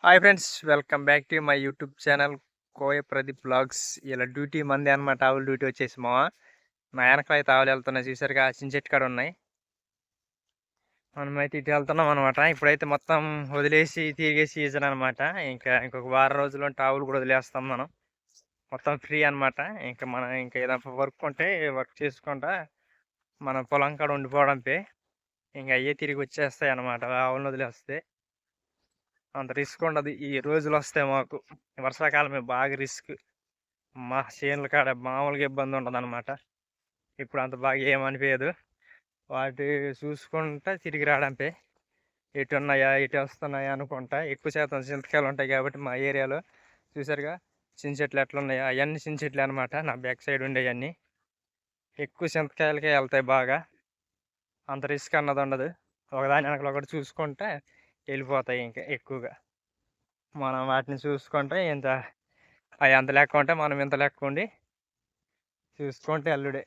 Hi friends, welcome back to my YouTube channel Koya Pradeep blogs. ఇలా duty మంది అనమాట. ఆవుల డ్యూటీ వచ్చేసి నా వెనకాల అయితే ఆవులు వెళ్తున్నాయి. చూసారుగా చించెట్టు కాడ ఉన్నాయి. మనమైతే ఇటు వెళ్తున్నాం అనమాట. ఇప్పుడైతే మొత్తం వదిలేసి తిరిగే సీజన్ అనమాట. ఇంకొక వారం రోజులు ఉంటే ఆవులు కూడా వదిలేస్తాం మనం. మొత్తం ఫ్రీ అనమాట. ఇంకా ఏదైనా వర్క్ ఉంటే వర్క్ చేసుకుంటా మన పొలం కాడ ఉండిపోవడంపై ఇంకా అయ్యే తిరిగి వచ్చేస్తాయి అనమాట ఆవులను వదిలేస్తే. అంత రిస్క్ ఉండదు. ఈ రోజులు వస్తాయి మాకు వర్షాకాలమే బాగా రిస్క్. మా చేనుల కాడ మామూలుగా ఇబ్బంది ఉండదు అనమాట. ఇప్పుడు అంత బాగా ఏమనిపించదు. వాటి చూసుకుంటా తిరిగి రావడంపై ఎటు ఉన్నాయా ఎటు వస్తున్నాయా అనుకుంటా. ఎక్కువ శాతం చింతకాయలు ఉంటాయి కాబట్టి మా ఏరియాలో చూసారుగా చించెట్లు ఎట్లున్నాయో అవన్నీ చించెట్లు అనమాట. నా బ్యాక్ సైడ్ ఉండేవన్నీ ఎక్కువ చింతకాయలకే వెళ్తాయి బాగా. అంత రిస్క్ అన్నది ఉండదు. ఒకదాని వెనకలు ఒకటి చూసుకుంటే వెళ్ళిపోతాయి. ఇంకా ఎక్కువగా మనం వాటిని చూసుకుంటే అవి అంత లెక్క ఉంటే మనం ఇంత లెక్క ఉండి చూసుకుంటే అల్లుడే.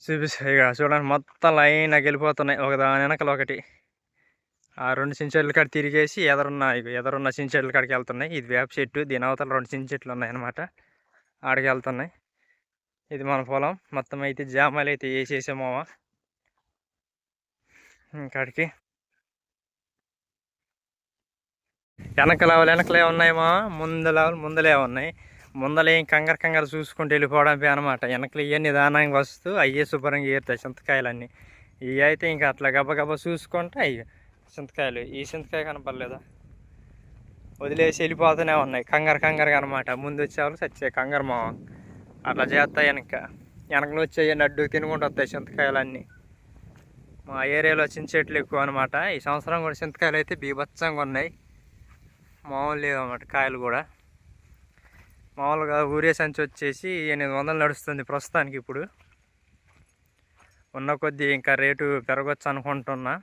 చూపిస్తాయి ఇక చూడండి, మొత్తం లైన్గా వెళ్ళిపోతున్నాయి ఒకదాని వెనకలు ఒకటి. ఆ రెండు చించెట్ల కాడ తిరిగేసి ఎదరున్న చించెట్ల కాడికి వెళ్తున్నాయి. ఇది వేప చెట్టు, దీని అవతల రెండు చించెట్లు ఉన్నాయి అనమాట. ఆడికి వెళ్తున్నాయి. ఇది మన పొలం. మొత్తం అయితే జామాలు అయితే వేసేసామోవా ఇంకాడికి. వెనకలే ఉన్నాయేమో, ముందలే ఉన్నాయి. ముందలేం కంగారు చూసుకుంటూ వెళ్ళిపోవడం అనమాట. వెనకలు ఇవన్నీ నిదానంగా వస్తూ అయ్యే శుభ్రంగా ఏరుతాయి చింతకాయలన్నీ. ఇవి అయితే ఇంకా అట్లా గబగబా చూసుకుంటే అయ్యి చింతకాయలు. ఈ చింతకాయ కనపడలేదా, వదిలేసి వెళ్ళిపోతూనే ఉన్నాయి కంగారుగా అనమాట. ముందు వచ్చేవాళ్ళు చచ్చే కంగారు అట్లా చేస్తాయి. వెనకలు వచ్చాయి నడ్డు తినుకుంటూ వస్తాయి చింతకాయలన్నీ. మా ఏరియాలో చించెట్లు ఎక్కువ అనమాట. ఈ సంవత్సరం కూడా చింతకాయలు అయితే బీభత్సంగా ఉన్నాయి. మామూలు లేవన్నమాట. కాయలు కూడా మామూలుగా ఊరే సంచి వచ్చేసి 800 నడుస్తుంది ప్రస్తుతానికి. ఇప్పుడు ఉన్న కొద్దీ ఇంకా రేటు పెరగచ్చు అనుకుంటున్నా.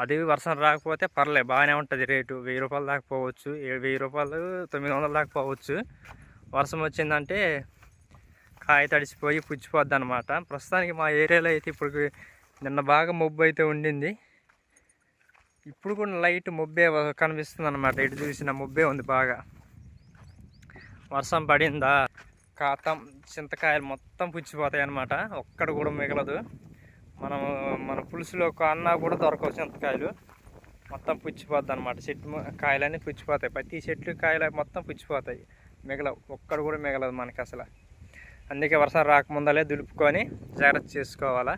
అది వర్షం రాకపోతే పర్లేదు, బాగానే ఉంటుంది రేటు. 1000 రూపాయలు దాకా పోవచ్చు. 1000 రూపాయలు 900 దాకా పోవచ్చు. వర్షం వచ్చిందంటే కాయ తడిసిపోయి పుచ్చిపోద్ది అనమాట. ప్రస్తుతానికి మా ఏరియాలో అయితే ఇప్పుడు నిన్న బాగా మబ్బు అయితే ఉండింది. ఇప్పుడు కూడా లైట్ మబ్బే కనిపిస్తుంది అనమాట. ఇటు చూసిన మబ్బే ఉంది బాగా. వర్షం పడిందా కాతం చింతకాయలు మొత్తం పుచ్చిపోతాయి అన్నమాట. ఒక్కడు కూడా మిగలదు. మన పులుసులో అన్నా కూడా దొరకవు చింతకాయలు. మొత్తం పుచ్చిపోద్ది అనమాట. చెట్టు కాయలన్నీ పుచ్చిపోతాయి. ప్రతి చెట్లు కాయలు మొత్తం పుచ్చిపోతాయి. ఒక్కడు కూడా మిగలదు మనకి అసలు. అందుకే వర్షం రాకముందలే దులుపుకొని జాగ్రత్త చేసుకోవాలా.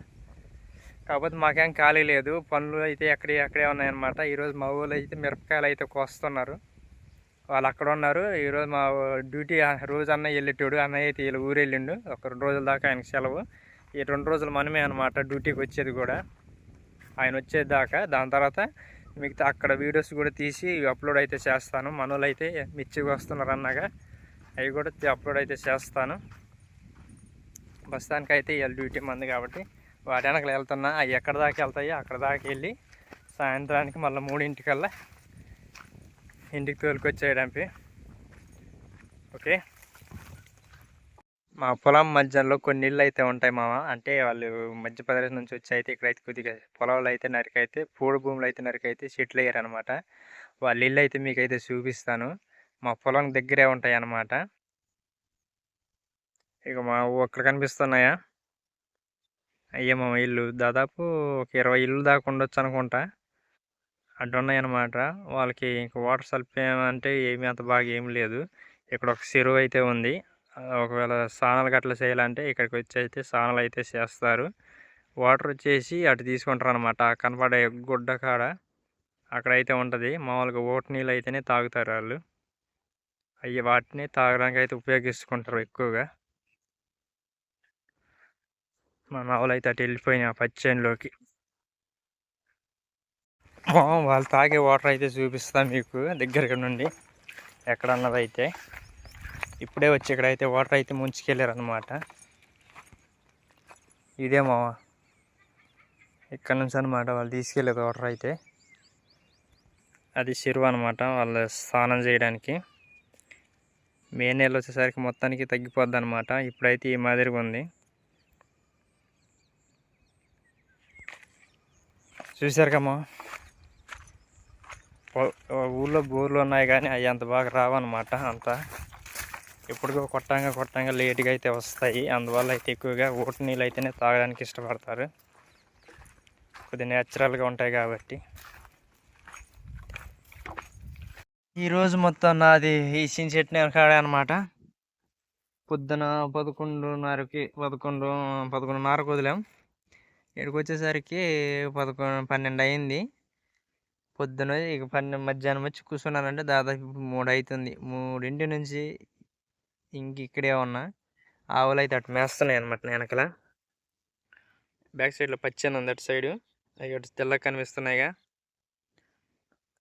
కాకపోతే మాకేం ఖాళీ లేదు, పనులు అయితే ఎక్కడే ఉన్నాయన్నమాట. ఈరోజు మా ఊళ్ళో అయితే మిరపకాయలు అయితే కోస్తున్నారు. వాళ్ళు అక్కడ ఉన్నారు. ఈరోజు మా డ్యూటీ రోజు అన్నయ్య వెళ్ళేటోడు. అన్నయ్య అయితే వీళ్ళు ఊరు వెళ్ళిండు. ఒక 2 రోజుల దాకా ఆయనకి సెలవు. ఈ 2 రోజులు మనమే అనమాట డ్యూటీకి వచ్చేది కూడా. ఆయన వచ్చేది దాకా. దాని తర్వాత మిగతా అక్కడ వీడియోస్ కూడా తీసి అప్లోడ్ అయితే చేస్తాను. మనోళ్ళు అయితే మిర్చికి వస్తున్నారు అన్నగా అవి కూడా అప్లోడ్ అయితే చేస్తాను. ప్రస్తుతానికి అయితే వీళ్ళ డ్యూటీ మంది కాబట్టి వాటి వెనకలు వెళ్తున్నా. అవి ఎక్కడి దాకా వెళ్తాయో అక్కడ దాకా వెళ్ళి సాయంత్రానికి మళ్ళీ 3 ఇంటికి తోలుకొచ్చేయడానికి. ఓకే. మా పొలం మధ్యలో కొన్ని ఇళ్ళు అయితే ఉంటాయి అంటే వాళ్ళు మధ్యప్రదేశ్ నుంచి వచ్చి అయితే ఇక్కడైతే కొద్దిగా పొలాలు అయితే నరికైతే పూడు భూములు అయితే నరికైతే చెట్లు వేయరనమాట. వాళ్ళ ఇల్లు అయితే మీకైతే చూపిస్తాను. మా పొలం దగ్గరే ఉంటాయి అన్నమాట. ఇక మా ఒక్కడ కనిపిస్తున్నాయా అయ్యేమో ఇల్లు. దాదాపు ఒక 20 ఇల్లు దాకా ఉండొచ్చు అనుకుంటా. అడ్డున్నాయన్నమాట. వాళ్ళకి ఇంకా వాటర్ సదుపాయం అంటే ఏమీ అంత బాగా ఏమి లేదు. ఇక్కడ ఒక చెరువు అయితే ఉంది. ఒకవేళ స్నానాలు గట్లా చేయాలంటే ఇక్కడికి వచ్చి అయితే స్నానాలు అయితే చేస్తారు. వాటర్ వచ్చేసి అటు తీసుకుంటారు అనమాట. కనపడే గుడ్డ కాడ అక్కడైతే ఉంటుంది. మామూలుగా ఓటు నీళ్ళు అయితేనే తాగుతారు వాళ్ళు. వాటిని తాగడానికి అయితే ఉపయోగించుకుంటారు ఎక్కువగా. మా ఆవులు అయితే అటు వెళ్ళిపోయినాయి ఆ పచ్చేనులోకి. వాళ్ళు తాగే వాటర్ అయితే చూపిస్తాను మీకు దగ్గరగా నుండి. ఎక్కడన్నదైతే ఇప్పుడే వచ్చి ఇక్కడైతే వాటర్ అయితే ముంచుకెళ్ళారు అనమాట. ఇదేమో ఇక్కడ నుంచి అనమాట వాళ్ళు తీసుకెళ్ళేది వాటర్ అయితే. అది చెరువు అనమాట వాళ్ళు స్నానం చేయడానికి. మే నెల వచ్చేసరికి మొత్తానికి తగ్గిపోద్ది అనమాట. ఇప్పుడైతే ఈ మాదిరిగా ఉంది. చూసారు కమ్మా ఊళ్ళో బోర్లు ఉన్నాయి కానీ అవి అంత బాగా రావన్నమాట. అంతా ఎప్పుడుకో కొట్టంగా లేట్గా అయితే వస్తాయి. అందువల్ల అయితే ఎక్కువగా ఊట నీళ్ళు అయితేనే తాగడానికి ఇష్టపడతారు, కొద్దిగా న్యాచురల్గా ఉంటాయి కాబట్టి. ఈరోజు మొత్తం నాది ఈ చిన్న చెట్టు కాడే అనమాట. పొద్దున 11:30కు వదిలాం. ఇక్కడికి వచ్చేసరికి 12 అయింది పొద్దున. ఇక మధ్యాహ్నం వచ్చి కూర్చున్నానంటే దాదాపు 3 అవుతుంది. 3 నుంచి ఇక్కడే ఉన్నా. ఆవులు అయితే అటు మేస్తున్నాయి అనమాట. వెనకల బ్యాక్ సైడ్లో పచ్చని ఉంది అటు సైడు. అవి అటు తెల్లగా కనిపిస్తున్నాయిగా,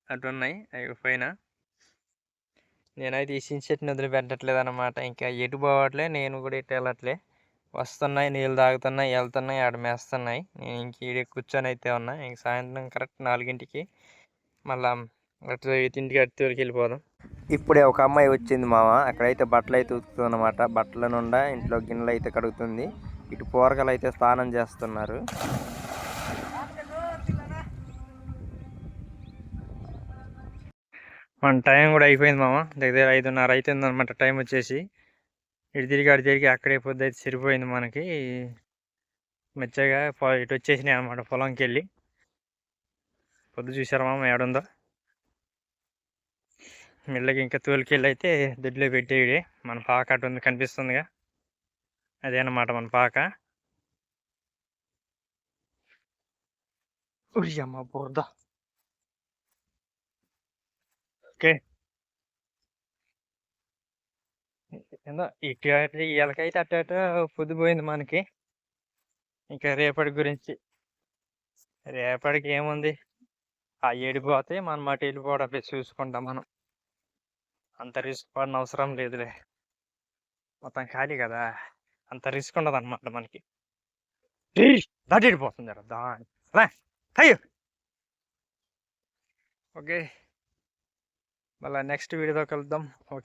అటు ఉన్నాయి అవి పైన. నేనైతే ఈ చెట్టుని వదిలిపెట్టట్లేదు అనమాట. ఇంకా ఎటు పోవట్లే, నేను కూడా ఎటు వెళ్ళట్లే. వస్తున్నాయి, నీళ్ళు తాగుతున్నాయి, వెళ్తున్నాయి, ఆడ మేస్తున్నాయి. నేను ఇంక ఈడే కూర్చొని అయితే ఉన్నా. ఇంక సాయంత్రం కరెక్ట్ 4కి మళ్ళా అటు ఇంటికి అటు వెళ్ళిపోదాం. ఇప్పుడే ఒక అమ్మాయి వచ్చింది మామ. అక్కడైతే బట్టలు అయితే ఉతుకుతుంది అనమాట. బట్టల నుండా ఇంట్లో గిన్నెలు అయితే కడుగుతుంది. ఇటు పోరగాలు అయితే స్నానం చేస్తున్నారు. మన టైం కూడా అయిపోయింది మామ. దగ్గర 5:30 అవుతుంది అనమాట టైం వచ్చేసి. ఇటు తిరిగి అక్కడే పొద్దు అయితే సరిపోయింది మనకి. మెచ్చగా ఇటు వచ్చేసినాయి అనమాట పొలంకి వెళ్ళి. పొద్దు చూసారా మామ ఏడుందో. మెల్లగా ఇంకా తోలికెళ్ళి అయితే దొడ్లో పెట్టేవి. మన పాక అటు ఉంది కనిపిస్తుందిగా, అదేనమాట మన పాక. అమ్మ బురద. ఓకే, ఇటు ఇళ్ళకైతే అటు పొద్దుపోయింది మనకి. ఇంకా రేపటికి ఏముంది, ఆ ఏడిపోతే మనం అటు వెళ్ళిపోవడం చూసుకుంటాం. మనం అంత రిస్క్ పడిన అవసరం లేదులే, మొత్తం ఖాళీ కదా, అంత రిస్క్ ఉండదు అనమాట మనకి. దాటి వెళ్ళిపోతుంది అయ్యో. ఓకే, మళ్ళీ నెక్స్ట్ వీడియోతో కలుద్దాం. ఓకే.